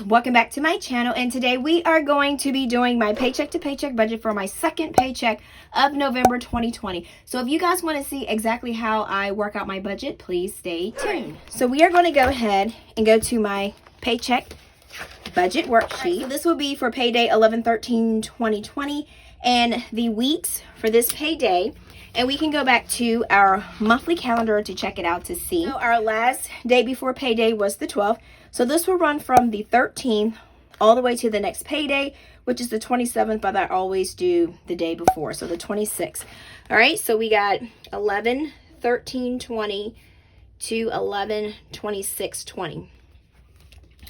welcome back to my channel, and today we are going to be doing my paycheck to paycheck budget for my second paycheck of November 2020. So if you guys want to see exactly how I work out my budget, please stay tuned. So we are going to go ahead and go to my paycheck budget worksheet. So this will be for payday 11/13/2020 and the weeks for this payday. And we can go back to our monthly calendar to check it out to see. So our last day before payday was the 12th. So this will run from the 13th all the way to the next payday, which is the 27th, but I always do the day before, so the 26th. All right, so we got 11/13/20 to 11/26/20.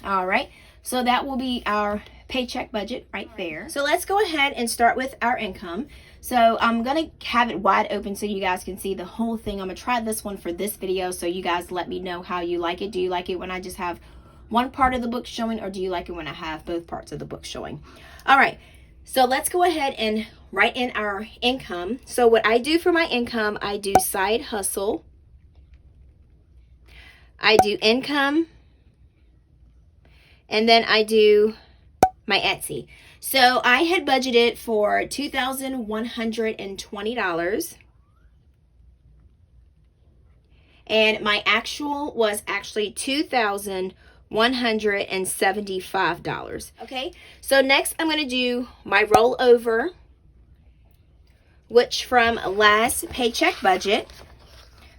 All right, so that will be our paycheck budget right there. So let's go ahead and start with our income. So I'm going to have it wide open so you guys can see the whole thing. I'm going to try this one for this video, so you guys let me know how you like it. Do you like it when I just have one part of the book showing, or do you like it when I have both parts of the book showing? All right, so let's go ahead and write in our income. So what I do for my income, I do side hustle, I do income, and then I do my Etsy. So I had budgeted for $2,120, and my actual was actually $2,175. Okay, so next I'm going to do my rollover, which from last paycheck budget,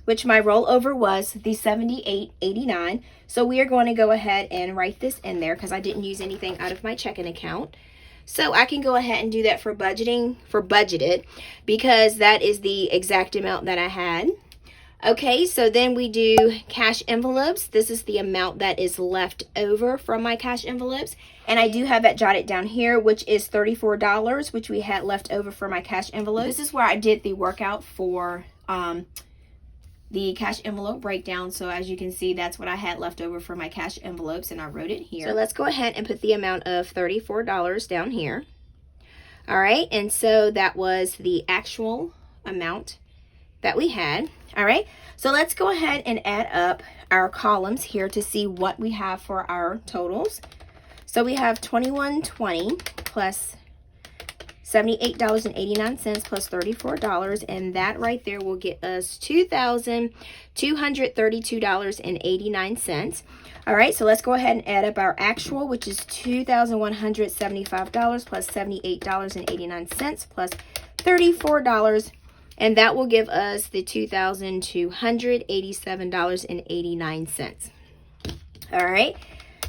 which my rollover was the $78.89. So we are going to go ahead and write this in there because I didn't use anything out of my checking account. So I can go ahead and do that for budgeting, for budgeted, because that is the exact amount that I had. Okay, so then we do cash envelopes. This is the amount that is left over from my cash envelopes. And I do have that jotted down here, which is $34, which we had left over for my cash envelopes. This is where I did the workout for the cash envelope breakdown. So as you can see, that's what I had left over for my cash envelopes, and I wrote it here. So let's go ahead and put the amount of $34 down here. All right, and so that was the actual amount that we had. All right, so let's go ahead and add up our columns here to see what we have for our totals. So we have $21.20 plus $78.89 plus $34, and that right there will get us $2,232.89. All right, so let's go ahead and add up our actual, which is $2,175 plus $78.89 plus $34, and that will give us the $2,287.89. All right,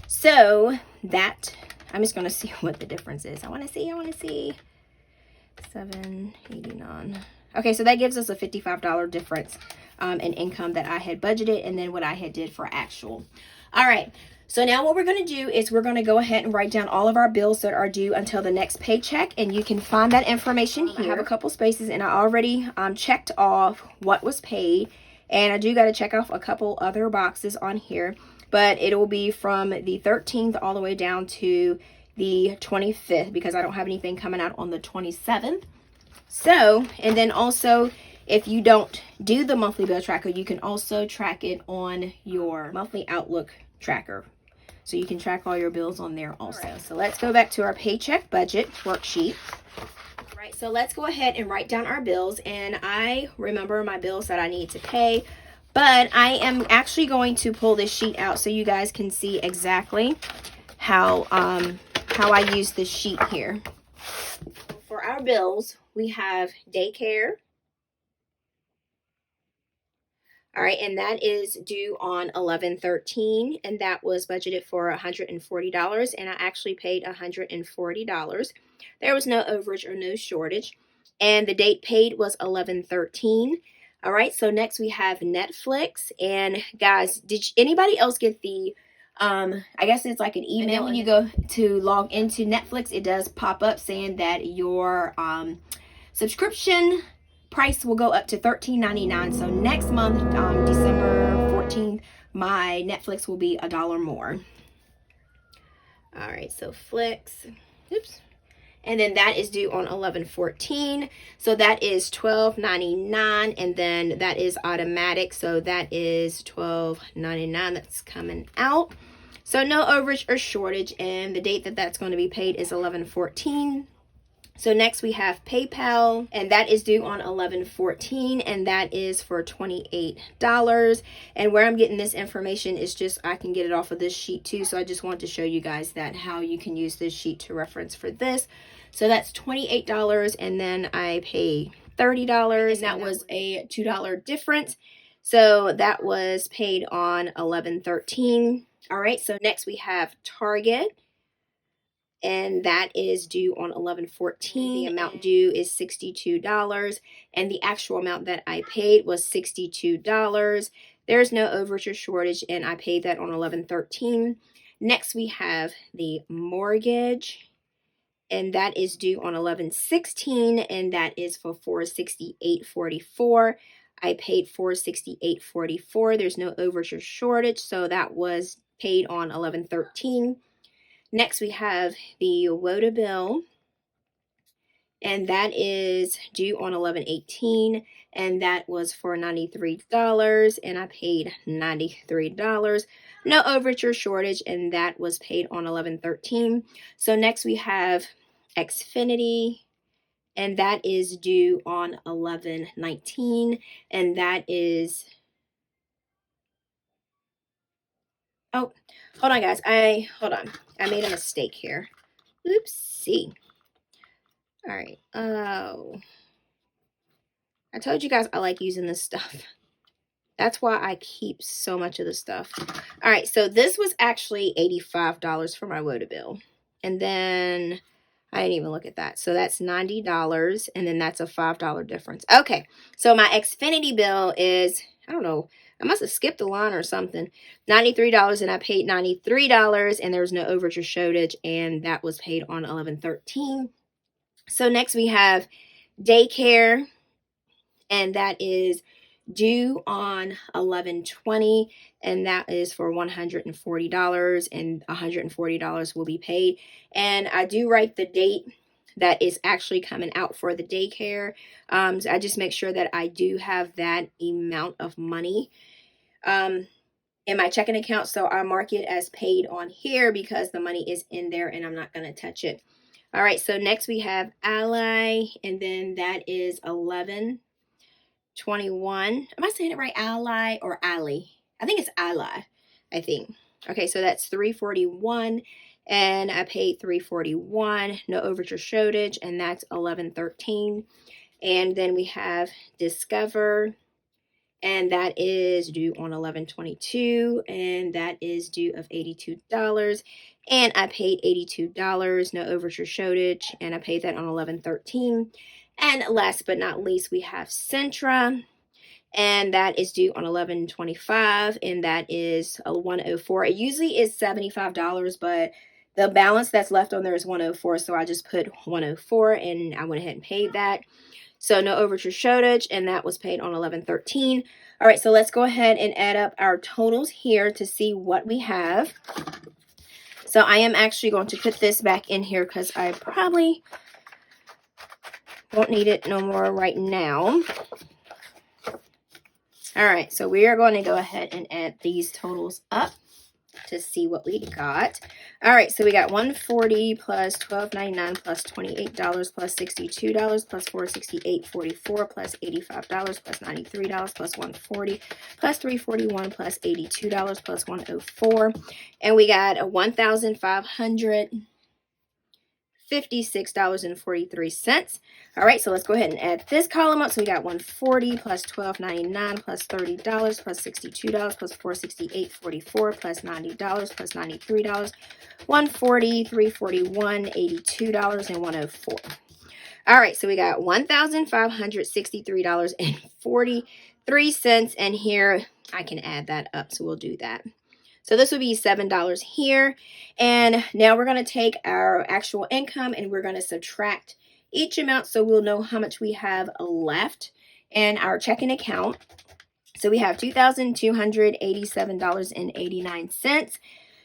so that, I'm just going to see what the difference is. I want to see. $7.89. Okay, so that gives us a $55 difference in income that I had budgeted, and then what I had did for actual. All right, so now what we're going to do is we're going to go ahead and write down all of our bills that are due until the next paycheck, and you can find that information here. I have a couple spaces, and I already checked off what was paid, and I do got to check off a couple other boxes on here, but it will be from the 13th all the way down to the 25th, because I don't have anything coming out on the 27th. So, and then also, if you don't do the monthly bill tracker, you can also track it on your monthly Outlook tracker. So you can track all your bills on there also. Right, so let's go back to our paycheck budget worksheet. All right, so let's go ahead and write down our bills, and I remember my bills that I need to pay, but I am actually going to pull this sheet out so you guys can see exactly how I use this sheet here. For our bills, we have daycare. All right, and that is due on 11/13, and that was budgeted for $140, and I actually paid $140. There was no overage or no shortage, and the date paid was 11/13. All right, so next we have Netflix, and guys, did anybody else get the I guess it's like an email when you go to log into Netflix, it does pop up saying that your subscription price will go up to $13.99. So next month, December 14th, my Netflix will be $1 more. All right, so Flex, oops. And then that is due on 11/14. So that is $12.99, and then that is automatic. So that is $12.99 that's coming out. So no overage or shortage, and the date that that's going to be paid is 11/14. So next we have PayPal, and that is due on 11/14, and that is for $28. And where I'm getting this information is just, I can get it off of this sheet too. So I just want to show you guys that how you can use this sheet to reference for this. So that's $28, and then I pay $30, and that was a $2 difference. So that was paid on 11/13. All right, so next we have Target, and that is due on 11/14. The amount due is $62, and the actual amount that I paid was $62. There's no overage or shortage, and I paid that on 11/13. Next, we have the mortgage, and that is due on 11/16, and that is for $468.44. I paid $468.44. There's no overage or shortage, so that was paid on 11/13. Next, we have the WOTA bill, and that is due on 11/18, and that was for $93, and I paid $93. No overage or shortage, and that was paid on 11/13. So next we have Xfinity, and that is due on 11/19, and that is... Oh, hold on, guys. Hold on. I made a mistake here. Oopsie. All right. Oh, I told you guys I like using this stuff. That's why I keep so much of the stuff. All right. So this was actually $85 for my WOTA bill. And then I didn't even look at that. So that's $90. And then that's a $5 difference. Okay. So my Xfinity bill is, I don't know, I must have skipped a line or something. $93, and I paid $93, and there was no overage or shortage, and that was paid on 11/13. So next we have daycare, and that is due on 11/20, and that is for $140, and $140 will be paid. And I do write the date that is actually coming out for the daycare. So I just make sure that I do have that amount of money in my checking account. So I mark it as paid on here because the money is in there and I'm not going to touch it. All right, so next we have Ally, and then that is 11/21. Am I saying it right? Ally or Ally? I think it's Ally, I think. Okay, so that's $341, and I paid $341, no overage or shortage, and that's 11/13. And then we have Discover, and that is due on 11/22, and that is due of $82, and I paid $82, no overage or shortage, and I paid that on 11/13. And last but not least, we have Centra, and that is due on 11/25, and that is a 104. It usually is $75, but the balance that's left on there is 104, so I just put 104, and I went ahead and paid that. So no overage or shortage, and that was paid on 11/13. All right, so let's go ahead and add up our totals here to see what we have. So I am actually going to put this back in here because I probably won't need it no more right now. All right, so we are going to go ahead and add these totals up to see what we got. All right, so we got $140 plus $12.99 plus $28 plus $62 plus $468.44 plus $85 plus $93 plus $140 plus $341 plus $82 plus $104, and we got a $1,556.43. All right, so let's go ahead and add this column up. So we got $140 plus $12.99 plus $30 plus $62 plus $468.44 plus $90 plus $93, $140, $341, $82, and $104. All right, so we got $1,563.43, and here I can add that up, so we'll do that. So this would be $7 here. And now we're going to take our actual income and we're going to subtract each amount so we'll know how much we have left in our checking account. So we have $2,287.89.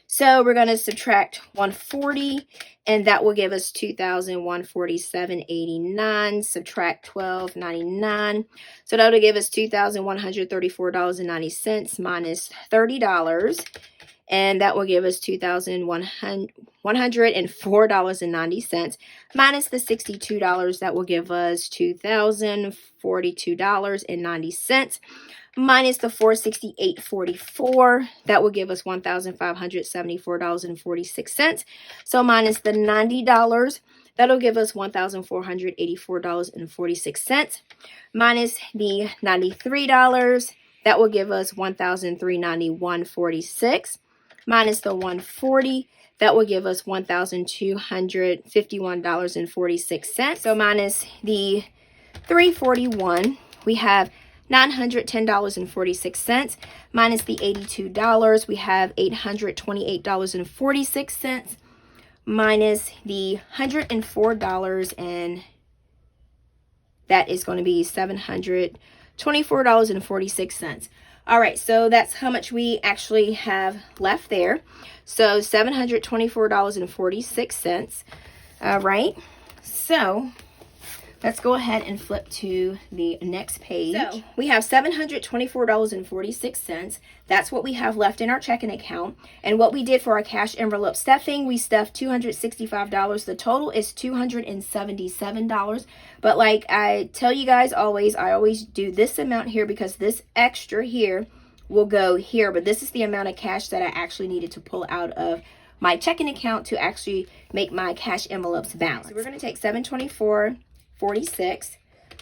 So we're going to subtract $140, and that will give us $2,147.89. Subtract $12.99. So that'll give us $2,134.90 minus $30. and that will give us $2,104.90 minus the $62. That will give us $2,042.90 minus the $468.44. That will give us $1,574.46. So minus the $90, that'll give us $1,484.46 minus the $93. That will give us $1,391.46 minus the $140. That will give us $1,251.46. So minus the $341, we have $910.46 minus the $82, we have $828.46 minus the $104, and that is going to be $724.46. All right, so that's how much we actually have left there. So $724.46. All right, so let's go ahead and flip to the next page. So we have $724.46. That's what we have left in our checking account. And what we did for our cash envelope stuffing, we stuffed $265. The total is $277. But like I tell you guys always, I always do this amount here because this extra here will go here. But this is the amount of cash that I actually needed to pull out of my checking account to actually make my cash envelopes balance. So we're going to take $724.46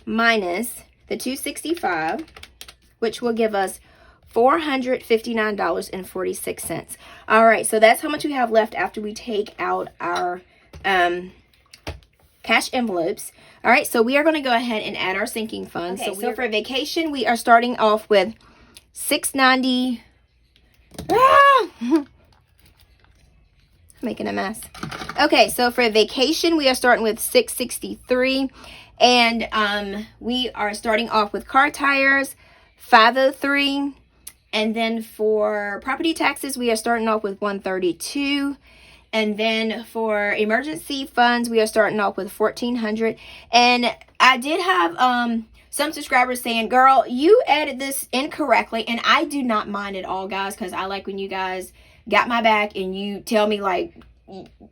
minus the $265, which will give us $459.46. All right, so that's how much we have left after we take out our cash envelopes. All right, so we are going to go ahead and add our sinking funds. Okay, so for vacation, we are starting off with $690. Making a mess. Okay, so for vacation, we are starting with $663, and we are starting off with car tires, $503, and then for property taxes, we are starting off with $132, and then for emergency funds, we are starting off with $1,400. And I did have some subscribers saying, girl, you added this incorrectly, and I do not mind at all, guys, because I like when you guys got my back and you tell me, like,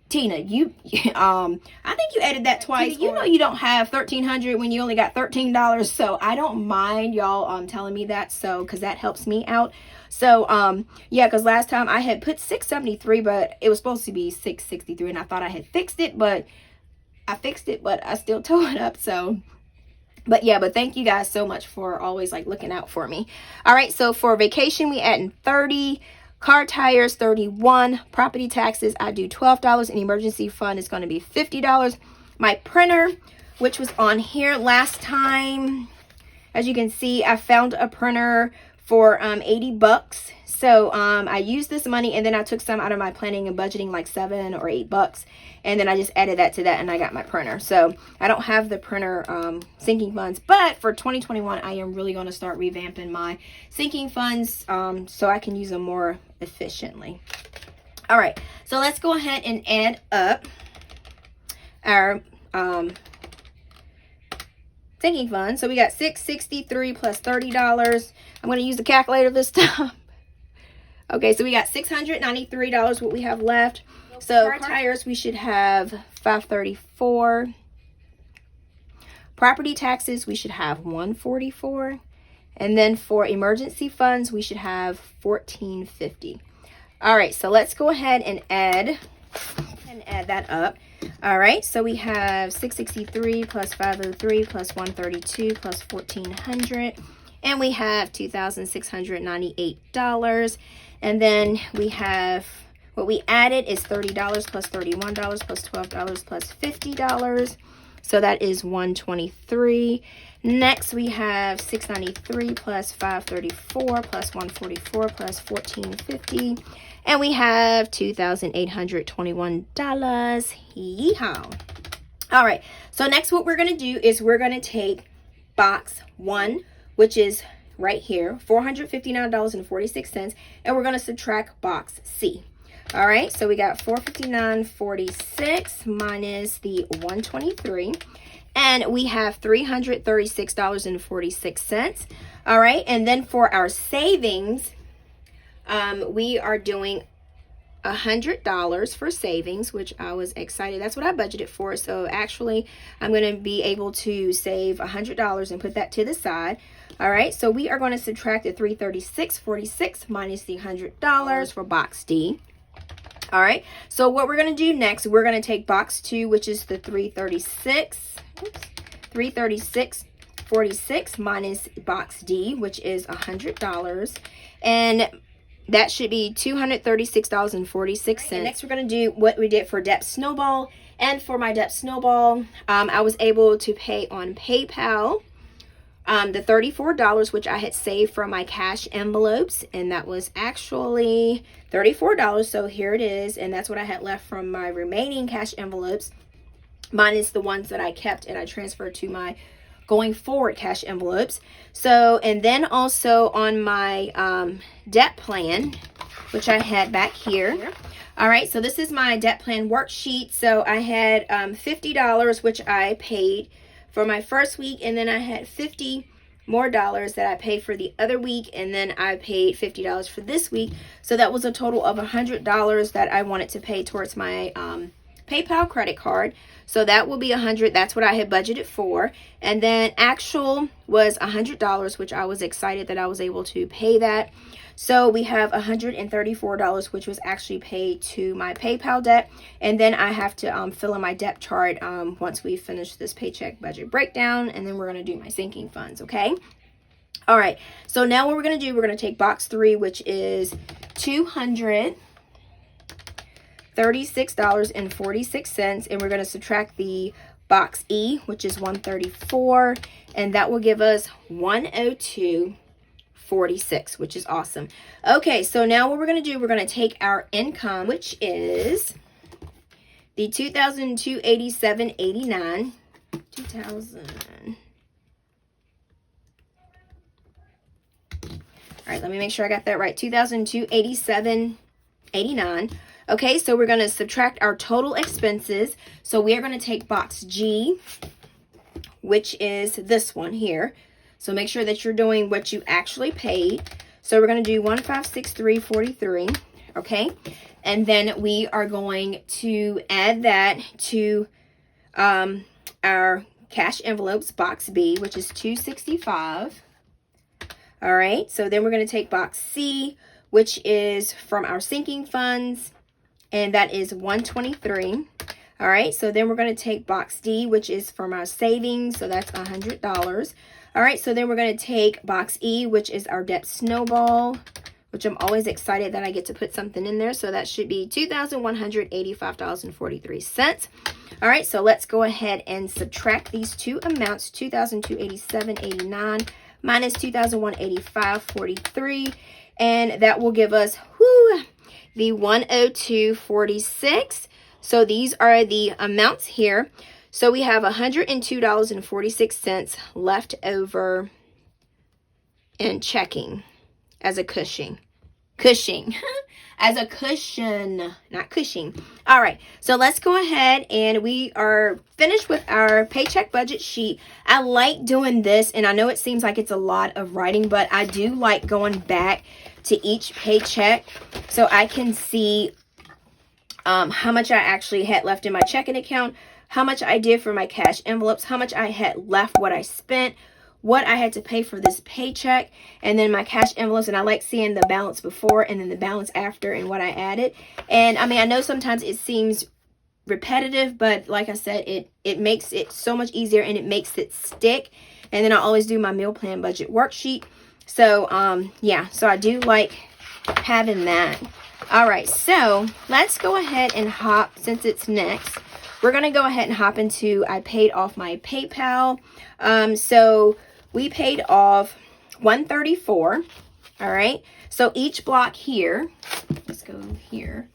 Tina, you I think you added that twice. You know you don't have $1,300 when you only got $13. So I don't mind y'all telling me that, so because that helps me out. So yeah, because last time I had put $673, but it was supposed to be $663, and I thought I had fixed it, but I fixed it, but I still tore it up. So but yeah, but thank you guys so much for always like looking out for me. All right, so for vacation, we adding 30. Car tires, $31. Property taxes, I do $12. And emergency fund is going to be $50. My printer, which was on here last time, as you can see, I found a printer for $80. So I used this money, and then I took some out of my planning and budgeting, like $7 or $8. And then I just added that to that, and I got my printer. So I don't have the printer sinking funds, but for 2021, I am really going to start revamping my sinking funds so I can use them more efficiently. All right, so let's go ahead and add up our sinking fund. So we got $663 plus $30. I'm going to use the calculator this time. Okay, so we got $693 what we have left. So car tires, we should have $534. Property taxes, we should have $144. And then for emergency funds, we should have $1,450. All right, so let's go ahead and add that up. All right, so we have $663 plus $503 plus $132 plus $1,400, and we have $2,698. And then we have what we added is $30 plus $31 plus $12 plus $50. So that is $123. Next we have $693 plus $534 plus $144 plus $1,450. And we have $2,821. Yeehaw. All right. So next what we're going to do is we're going to take box 1, which is right here, $459.46, and we're going to subtract box C. All right, so we got $459.46 minus the $123, and we have $336.46. All right, and then for our savings, we are doing $100 for savings, which I was excited. That's what I budgeted for. So actually, I'm going to be able to save $100 and put that to the side. All right, so we are going to subtract the $336.46 minus the $100 for box D. All right, so what we're going to do next, we're going to take box 2, which is the $336.46 minus box D, which is $100, and that should be $236.46. And next we're going to do what we did for Debt Snowball. And for my Debt Snowball, I was able to pay on PayPal the $34, which I had saved from my cash envelopes, and that was actually $34. So here it is, and that's what I had left from my remaining cash envelopes, minus the ones that I kept and I transferred to my going forward cash envelopes. So, and then also on my debt plan, which I had back here. All right, so this is my debt plan worksheet. So I had $50, which I paid for my first week, and then I had $50 more that I paid for the other week, and then I paid $50 for this week. So that was a total of $100 that I wanted to pay towards my PayPal credit card. So that will be $100. That's what I had budgeted for. And then actual was $100, which I was excited that I was able to pay that. So we have $134, which was actually paid to my PayPal debt. And then I have to fill in my debt chart once we finish this paycheck budget breakdown. And then we're going to do my sinking funds, okay? All right. So now what we're going to do, we're going to take box 3, which is $236.46, and we're going to subtract the box E, which is $134, and that will give us $102.46, which is awesome. Okay, so now what we're going to do, we're going to take our income, which is the $2,287.89. All right, let me make sure I got that right. $2,287.89. Okay, so we're going to subtract our total expenses. So we are going to take box G, which is this one here. So make sure that you're doing what you actually paid. So we're going to do $1,563.43. Okay, and then we are going to add that to our cash envelopes, box B, which is $265. All right, so then we're going to take box C, which is from our sinking funds, and that is $123. All right, so then we're going to take box D, which is from our savings, so that's $100. All right, so then we're going to take box E, which is our debt snowball, which I'm always excited that I get to put something in there, so that should be $2,185.43. All right, so let's go ahead and subtract these two amounts, $2,287.89 minus $2,185.43, and that will give us the $102.46. So these are the amounts here. So we have $102.46 left over in checking as a cushion. As a cushion, not Cushing. All right, so let's go ahead, and we are finished with our paycheck budget sheet. I like doing this, and I know it seems like it's a lot of writing, but I do like going back to each paycheck so I can see how much I actually had left in my checking account, how much I did for my cash envelopes, how much I had left, what I spent, what I had to pay for this paycheck, and then my cash envelopes. And I like seeing the balance before and then the balance after and what I added. And I mean, I know sometimes it seems repetitive, but like I said, it makes it so much easier and it makes it stick. And then I always do my meal plan budget worksheet. So yeah, so I do like having that. All right, so let's go ahead and hop, since it's next, we're going to go ahead and hop into, I paid off my PayPal. So we paid off $134. All right, so each block here, let's go here.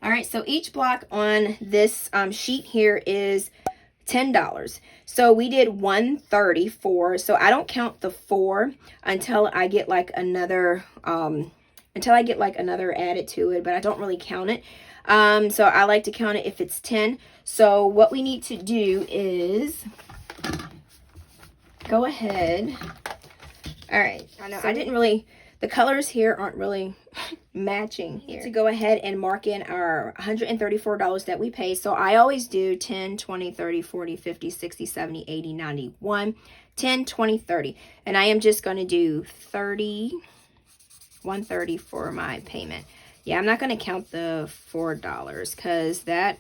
All right, so each block on this sheet here is $10. So we did $134. So I don't count the 4 until I get like another added to it, but I don't really count it. So I like to count it if it's 10. So what we need to do is go ahead. All right. I know I didn't really, the colors here aren't really matching here. To go ahead and mark in our $134 that we paid. So I always do 10, 20, 30, 40, 50, 60, 70, 80, 90, 1, 10, 20, 30. And I am just going to do 130 for my payment. Yeah, I'm not going to count the $4 because that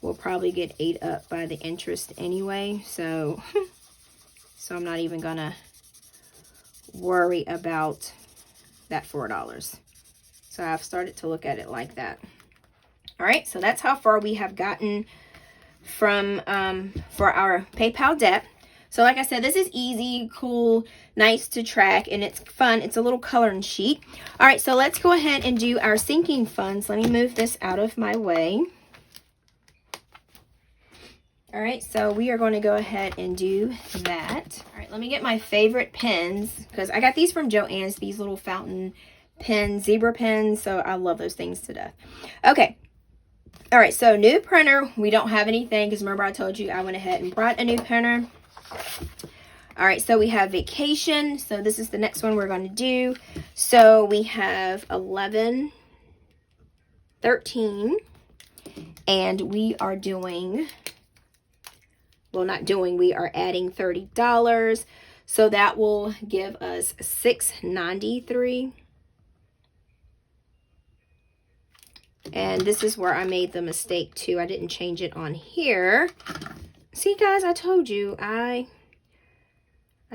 will probably get ate up by the interest anyway. So I'm not even going to worry about that $4. So I've started to look at it like that. All right, so that's how far we have gotten from for our PayPal debt. So like I said, this is easy, cool, nice to track, and it's fun. It's a little coloring sheet. All right, so let's go ahead and do our sinking funds. Let me move this out of my way. All right, so we are going to go ahead and do that. All right, let me get my favorite pens because I got these from Joann's, these little fountain pens, zebra pens. So I love those things to death. Okay. All right, so new printer. We don't have anything because remember I told you I went ahead and brought a new printer. All right, so we have vacation. So this is the next one we're going to do. So we have 11, 13, and we are doing, well, not doing, we are adding $30. So that will give us $693. And this is where I made the mistake too. I didn't change it on here. See, guys, I told you. I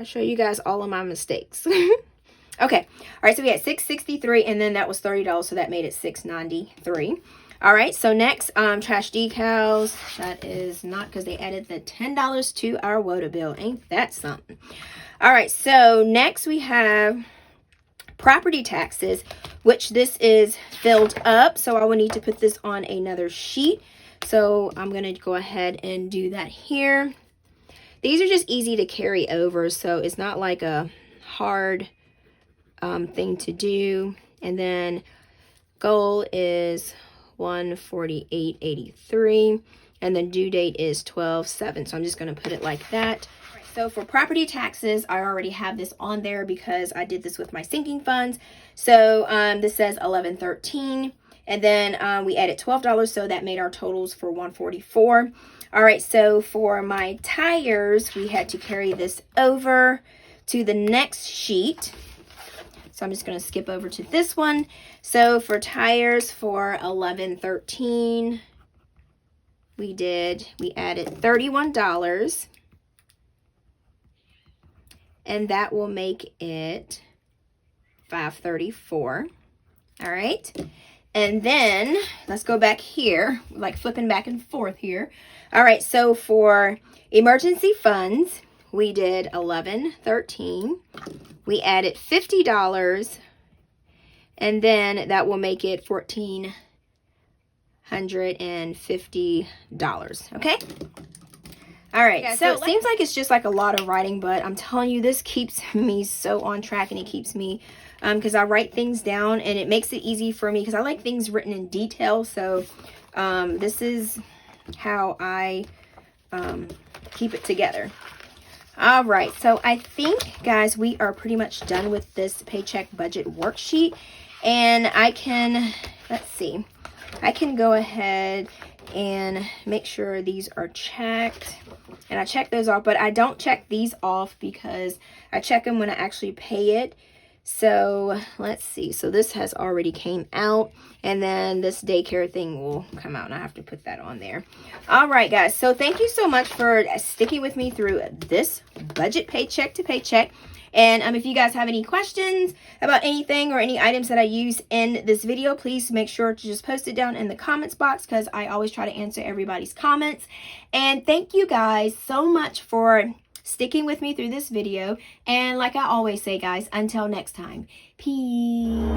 show you guys all of my mistakes. Okay. All right, so we had $663, and then that was $30, so that made it $693. All right, so next, trash decals. That is not because they added the $10 to our WOTA bill. Ain't that something? All right, so next we have property taxes, which this is filled up, so I will need to put this on another sheet. So I'm going to go ahead and do that here. These are just easy to carry over, so it's not like a hard thing to do. And then goal is 148.83, and the due date is 12/7. So I'm just going to put it like that. So for property taxes, I already have this on there because I did this with my sinking funds. So this says 11/13, and then we added $12, so that made our totals for 144. All right, so for my tires, we had to carry this over to the next sheet. So I'm just going to skip over to this one. So for tires for 11/13, we added $31. And that will make it $534. All right. And then let's go back here, like flipping back and forth here. All right. So for emergency funds, we did 11/13. We added $50. And then that will make it $1,450. Okay. All right, yeah, so it seems like it's just like a lot of writing, but I'm telling you, this keeps me so on track, and it keeps me, because I write things down, and it makes it easy for me, because I like things written in detail. So this is how I keep it together. All right, so I think, guys, we are pretty much done with this paycheck budget worksheet, and I can, let's see, I can go ahead and make sure these are checked, and I check those off, but I don't check these off because I check them when I actually pay it. So let's see, so this has already came out, and then this daycare thing will come out, and I have to put that on there. All right, guys, so thank you so much for sticking with me through this budget paycheck to paycheck. And if you guys have any questions about anything or any items that I use in this video, please make sure to just post it down in the comments box, because I always try to answer everybody's comments. And thank you guys so much for sticking with me through this video. And like I always say, guys, until next time, peace.